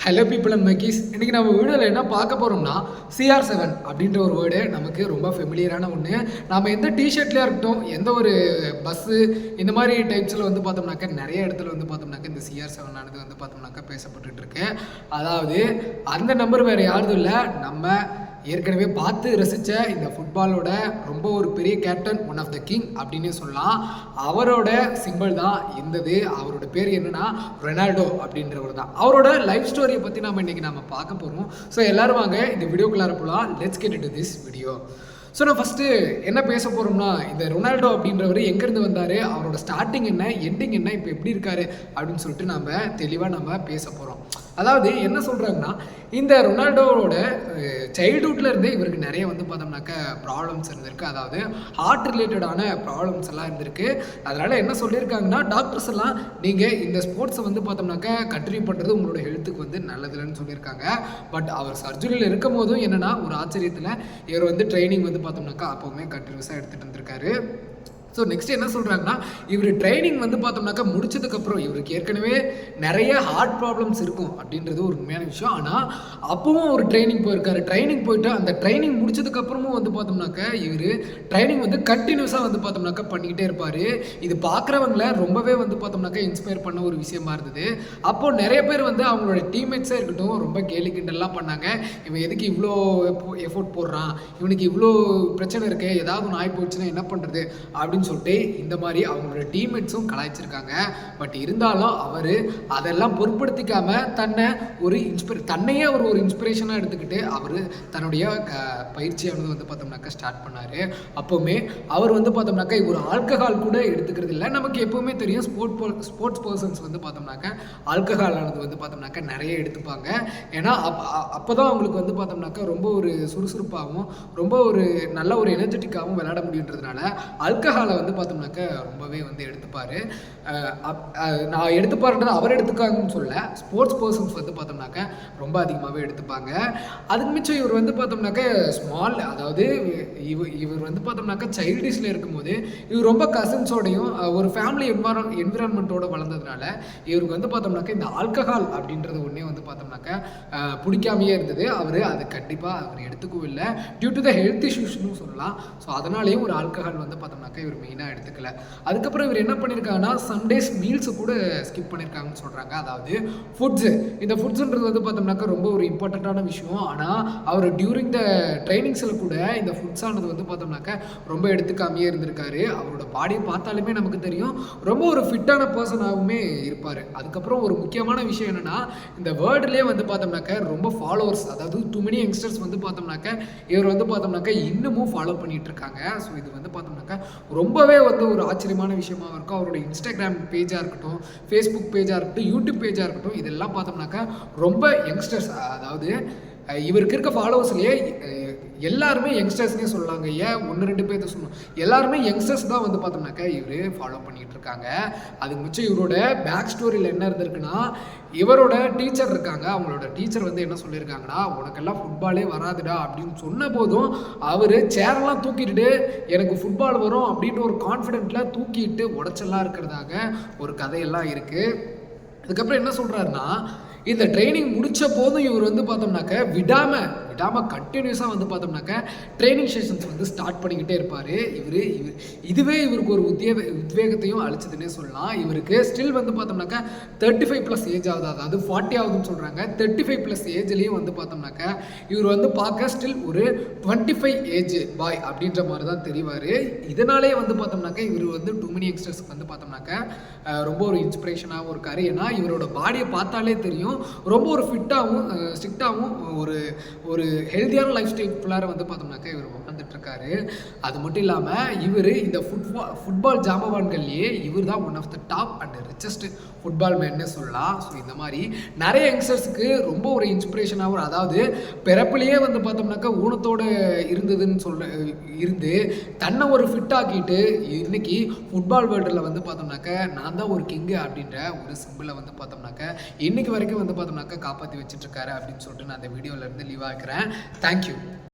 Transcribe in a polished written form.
Hello people and மக்கீஸ். இன்றைக்கி நம்ம வீடியோவில் என்ன பார்க்க போகிறோம்னா CR7 அப்படின்ற ஒரு வேர்டு நமக்கு ரொம்ப ஃபெமிலியரான ஒன்று. நம்ம எந்த டிஷர்ட்லேயே இருக்கட்டும், எந்த ஒரு பஸ்ஸு இந்த மாதிரி டைப்ஸில் வந்து பார்த்தோம்னாக்கா நிறைய இடத்துல வந்து பார்த்தோம்னாக்கா இந்த CR7 ஆனது வந்து பார்த்தோம்னாக்கா பேசப்பட்டுட்டு இருக்கு. அதாவது அந்த நம்பர் வேறு யாரும் இல்லை, நம்ம ஏற்கனவே பார்த்து ரசித்த இந்த ஃபுட்பாலோட ரொம்ப ஒரு பெரிய captain, one of the king அப்படின்னே சொல்லலாம். அவரோட சிம்பிள் தான் இருந்தது. அவரோட பேர் என்னன்னா ரொனால்டோ அப்படின்றவர் தான். அவரோட லைஃப் ஸ்டோரியை பற்றி இன்னைக்கு நம்ம பார்க்க போகிறோம். ஸோ எல்லோரும் வாங்க இந்த வீடியோக்குள்ளார போகலாம். Let's get into this video. So நான் ஃபஸ்ட்டு என்ன பேச போகிறோம்னா, இந்த ரொனால்டோ அப்படின்றவர் எங்கேருந்து வந்தார், அவரோட ஸ்டார்டிங் என்ன, எண்டிங் என்ன, இப்போ எப்படி இருக்காரு அப்படின்னு சொல்லிட்டு நம்ம தெளிவாக பேச போகிறோம். அதாவது என்ன சொல்கிறாங்கன்னா, இந்த ரொனால்டோவோட சைல்டுஹுட்ல இருந்தே இவருக்கு நிறைய வந்து பார்த்தோம்னாக்கா ப்ராப்ளம்ஸ் இருந்திருக்கு. அதாவது ஹார்ட் ரிலேட்டடான ப்ராப்ளம்ஸ் எல்லாம் இருந்திருக்கு. அதனால் என்ன சொல்லியிருக்காங்கன்னா, டாக்டர்ஸ் எல்லாம் நீங்கள் இந்த ஸ்போர்ட்ஸை வந்து பார்த்தோம்னாக்கா கண்டினியூ பண்ணுறது உங்களோட ஹெல்த்துக்கு வந்து நல்லதுன்னு சொல்லியிருக்காங்க. பட் அவர் சர்ஜரியில் இருக்கும் போதும் என்னென்னா, ஒரு ஆச்சரியத்தில் இவர் வந்து ட்ரைனிங் வந்து பார்த்தோம்னாக்கா அப்போவுமே கண்டினியூஸாக எடுத்துகிட்டு இருந்திருக்காரு. ஸோ நெக்ஸ்ட் என்ன சொல்கிறாங்கன்னா, இவர் ட்ரைனிங் வந்து பார்த்தோம்னாக்கா முடிச்சதுக்கப்புறம் இவருக்கு ஏற்கனவே நிறைய ஹார்ட் ப்ராப்ளம்ஸ் இருக்கும் அப்படின்றது ஒரு உண்மையான விஷயம். ஆனால் அப்பவும் ஒரு ட்ரைனிங் போயிருக்காரு. ட்ரைனிங் போயிட்டு அந்த ட்ரைனிங் முடிச்சதுக்கப்புறமும் வந்து பார்த்தோம்னாக்கா இவர் ட்ரைனிங் வந்து கண்டினியூஸாக வந்து பார்த்தோம்னாக்கா பண்ணிக்கிட்டே இருப்பார். இது பார்க்குறவங்கள ரொம்பவே வந்து பார்த்தோம்னாக்கா இன்ஸ்பயர் பண்ண ஒரு விஷயமா இருந்தது. அப்போது நிறைய பேர் வந்து அவங்களோட டீம்மேட்ஸாக இருக்கட்டும் ரொம்ப கேலி கிண்டல்லாம் பண்ணாங்க. இவன் எதுக்கு இவ்வளோ எஃபோர்ட் போடுறான், இவனுக்கு இவ்வளோ பிரச்சனை இருக்குது, ஏதாவது ஒன்று ஆகி போச்சுன்னா என்ன பண்ணுறது அப்படின்னு சொல்லிட்டு இந்த மாதிரி அவங்களோட டீம்மேட்ஸும் கலாய்ச்சிருக்காங்க. பட் இருந்தாலும் அவர் அதெல்லாம் பொருட்படுத்திக்காம தன்னையே அவர் ஒரு இன்ஸ்பிரேஷனாக எடுத்துக்கிட்டு அவர் தன்னுடைய பயிற்சியானது வந்து பார்த்தோம்னாக்கா ஸ்டார்ட் பண்ணார். அப்போவுமே அவர் வந்து பார்த்தோம்னாக்கா ஒரு ஆல்கஹால் கூட எடுத்துக்கிறது இல்லை. நமக்கு எப்போவுமே தெரியும் ஸ்போர்ட்ஸ் பர்சன்ஸ் வந்து பார்த்தோம்னாக்கா ஆல்கஹால் ஆனது வந்து பார்த்தோம்னாக்கா நிறைய எடுத்துப்பாங்க. ஏன்னா அப்போ தான் அவங்களுக்கு வந்து பார்த்தோம்னாக்கா ரொம்ப ஒரு சுறுசுறுப்பாகவும் ரொம்ப ஒரு நல்ல ஒரு எனர்ஜெட்டிக்காகவும் விளையாட முடியுன்றதுனால ஆல்கஹாலை வந்து பார்த்தோம்னாக்கா ரொம்பவே வந்து எடுத்துப்பார். நான் எடுத்துப்பாருன்றது அவர் எடுத்துக்காங்கன்னு சொல்ல, ஸ்போர்ட்ஸ் பர்சன்ஸ் வந்து பார்த்தோம்னாக்கா ரொம்ப அதிகமாகவே எடுத்துப்பாங்க. அதுக்கு மிச்சம் இவர் வந்து பார்த்தோம்னாக்கா அதாவது இவர் வந்து பார்த்தோம்னாக்கா சைல்டிஷில் இருக்கும்போது இவர் ரொம்ப கசின்ஸோடையும் ஒரு ஃபேமிலி என்விரான்மெண்ட்டோட வளர்ந்ததுனால இவருக்கு வந்து பார்த்தோம்னாக்கா இந்த ஆல்கஹால் அப்படின்றது ஒன்றே வந்து பார்த்தோம்னாக்கா பிடிக்காமையே இருந்தது. அவர் கண்டிப்பாக அவர் எடுத்துக்கவும் இல்லை, டியூ டு த ஹெல்த் இஷ்யூஸ்னு சொல்லலாம். ஸோ அதனாலேயும் ஒரு ஆல்கஹால் வந்து பார்த்தோம்னாக்கா இவர் மெயினாக எடுத்துக்கல. அதுக்கப்புறம் இவர் என்ன பண்ணியிருக்காங்கன்னா, சண்டேஸ் மீல்ஸு கூட ஸ்கிப் பண்ணியிருக்காங்கன்னு சொல்கிறாங்க. அதாவது இந்த ஃபுட்ஸுன்றது வந்து பார்த்தோம்னாக்கா ரொம்ப ஒரு இம்பார்ட்டண்ட்டான விஷயம். ஆனால் அவர் டியூரிங் த ட்ரைனிங்ஸில் கூட இந்த ஃபுட்ஸானது வந்து பார்த்தோம்னாக்கா ரொம்ப எடுத்துக்காமையே இருந்திருக்காரு. அவரோட பாடியை பார்த்தாலுமே நமக்கு தெரியும் ரொம்ப ஒரு ஃபிட்டான பர்சனாகவுமே இருப்பார். அதுக்கப்புறம் ஒரு முக்கியமான விஷயம் என்னென்னா, இந்த வேர்ல்டுலேயே வந்து பார்த்தோம்னாக்கா ரொம்ப ஃபாலோவர்ஸ், அதாவது டூ மெனி யங்ஸ்டர்ஸ் வந்து பார்த்தோம்னாக்கா இவர் வந்து பார்த்தோம்னாக்கா இன்னமும் ஃபாலோ பண்ணிகிட்டு இருக்காங்க. ஸோ இது வந்து பார்த்தோம்னாக்கா ரொம்பவே வந்து ஒரு ஆச்சரியமான விஷயமாக இருக்கும். அவரோட இன்ஸ்டாகிராம் பேஜாக இருக்கட்டும், ஃபேஸ்புக் பேஜாக இருக்கட்டும், யூடியூப் பேஜாக இருக்கட்டும், இதெல்லாம் பார்த்தோம்னாக்கா ரொம்ப யங்ஸ்டர்ஸ், அதாவது இவருக்கு இருக்க ஃபாலோவர்ஸ்லேயே எல்லாருமே யங்ஸ்டர்ஸ்னே சொல்லலாங்க. ஏன் 1-2 பேர்த்த சொல்லணும், எல்லாருமே யங்ஸ்டர்ஸ் தான் வந்து பார்த்தோம்னாக்கா இவர் ஃபாலோ பண்ணிகிட்டு இருக்காங்க. அதுக்கு மிச்சம் இவரோட பேக் ஸ்டோரியில் என்ன இருந்திருக்குன்னா, இவரோட டீச்சர் இருக்காங்க. அவங்களோட டீச்சர் வந்து என்ன சொல்லியிருக்காங்கன்னா, உனக்கெல்லாம் ஃபுட்பாலே வராதுடா அப்படின்னு சொன்ன போதும் அவர் சேரெல்லாம் தூக்கிட்டு எனக்கு ஃபுட்பால் வரும் அப்படின்ற ஒரு கான்ஃபிடென்ட்டில் தூக்கிட்டு உடச்செல்லாம் இருக்கிறதாக ஒரு கதையெல்லாம் இருக்குது. அதுக்கப்புறம் என்ன சொல்கிறாருன்னா, இந்த ட்ரைனிங் முடித்த போதும் இவர் வந்து பார்த்தோம்னாக்க விடாமல் கண்டினியூஸாக வந்து பார்த்தோம்னாக்க ட்ரைனிங் செஷன்ஸ் வந்து ஸ்டார்ட் பண்ணிக்கிட்டே இருப்பார். இதுவே இவருக்கு ஒரு உத்வேகத்தையும் அளிச்சதுன்னே சொல்லலாம். இவருக்கு ஸ்டில் வந்து பார்த்தோம்னாக்கா 35+ ஏஜ் ஆகுது, அதாவது 40 ஆகுதுன்னு சொல்கிறாங்க. 35+ ஏஜ்லேயும் வந்து பார்த்தோம்னாக்க இவர் வந்து பார்க்க ஸ்டில் ஒரு 25 ஏஜ் பாய் அப்படின்ற மாதிரி தான் தெரிவார். இதனாலே வந்து பார்த்தோம்னாக்கா இவர் வந்து டூ மெனி யங்ஸ்டர்ஸ்க்கு வந்து பார்த்தோம்னாக்கா ரொம்ப ஒரு இன்ஸ்பிரேஷனாகவும் இருக்கார். ஏன்னா இவரோட பாடியை பார்த்தாலே தெரியும் ரொம்ப ஒரு ஃபிட்டாகவும் ஸ்ட்ரிக்டாகவும் ஒரு ஹெல்த்தியான லைஃப் ஸ்டைல் வந்து பார்த்தோம்னாக்கா இவர் வாழ்ந்துட்டுருக்காரு. அது மட்டும் இல்லாமல் இவர் இந்த ஃபுட்பால் ஜாம்பவான்கள்லேயே இவர் தான் one of the top and richest football மேன்னே சொல்லலாம். ஸோ இந்த மாதிரி நிறைய யங்ஸ்டர்ஸுக்கு ரொம்ப ஒரு இன்ஸ்பிரேஷனாகவும், அதாவது பிறப்பிலேயே வந்து பார்த்தோம்னாக்கா ஊனத்தோடு இருந்து தன்னை ஒரு ஃபிட் ஆக்கிட்டு இன்னைக்கு ஃபுட்பால் வேர்ல்டில் வந்து பார்த்தோம்னாக்கா நான் தான் ஒரு கிங்கு அப்படின்ற ஒரு சிம்பிளை வந்து பார்த்தோம்னாக்கா இன்னைக்கு வரைக்கும் வந்து பார்த்தோம்னாக்கா காப்பாற்றி வச்சுட்ருக்காரு அப்படின்னு சொல்லிட்டு நான் அந்த வீடியோவிலேருந்து லீவ் ஆகிறேன். தேங்க்யூ.